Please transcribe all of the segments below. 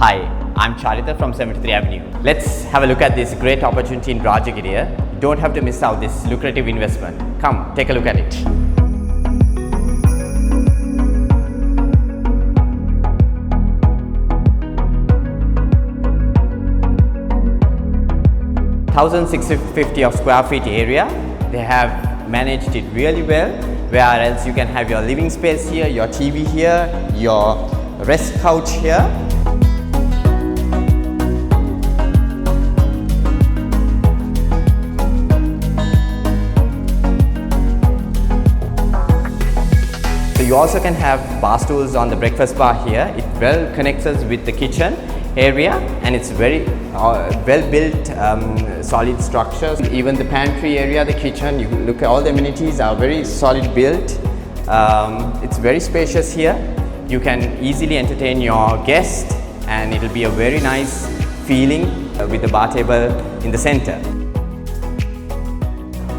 Hi, I'm Charitha from 73Avenue. Let's have a look at this great opportunity in Rajagiriya. You don't have to miss out this lucrative investment. Come, take a look at it. (1,650 of square feet area. They have managed it really well, whereas you can have your living space here, your TV here, your rest couch here. So you also can have bar stools on the breakfast bar here. It well connects us with the kitchen area, and it's very well built solid structures. Even the pantry area, the kitchen, you look at all the amenities are very solid built. It's very spacious here. You can easily entertain your guests, and it'll be a very nice feeling with the bar table in the center.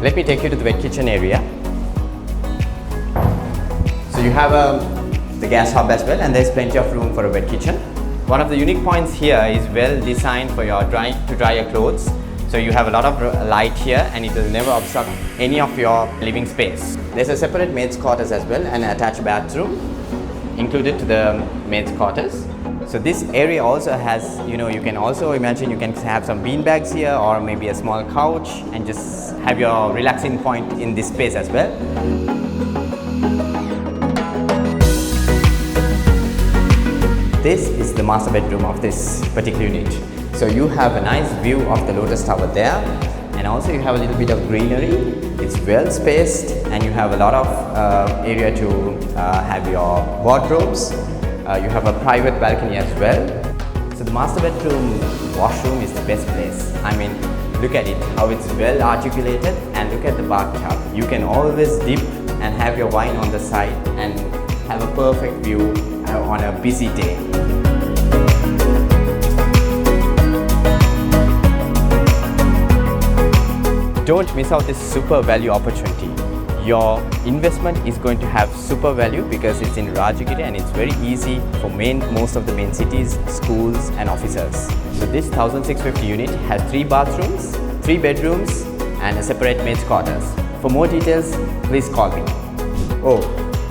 Let me take you to the wet kitchen area. So you have the gas hob as well, and there's plenty of room for a wet kitchen. One of the unique points here is well designed for your dry your clothes. So you have a lot of light here, and it will never obstruct any of your living space. There's a separate Maids Quarters as well, and an attached bathroom included to the Maids Quarters. So this area also has, you can also imagine you can have some bean bags here, or maybe a small couch, and just have your relaxing point in this space as well. This is the master bedroom of this particular unit. So you have a nice view of the Lotus Tower there, and also you have a little bit of greenery. It's well spaced, and you have a lot of area to have your wardrobes. You have a private balcony as well. So the master bedroom washroom is the best place. I mean, look at it, how it's well articulated, and look at the bathtub. You can always dip and have your wine on the side and have a perfect view on a busy day. Don't miss out this super value opportunity. Your investment is going to have super value because it's in Rajagiriya, and it's very easy for most of the main cities, schools and offices. So this 1,650 unit has 3 bathrooms, 3 bedrooms and a separate Maids Quarters. For more details, please call me. Oh,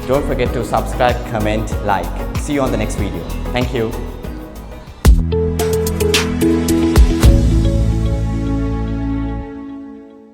don't forget to subscribe, comment, like. See you on the next video. Thank you.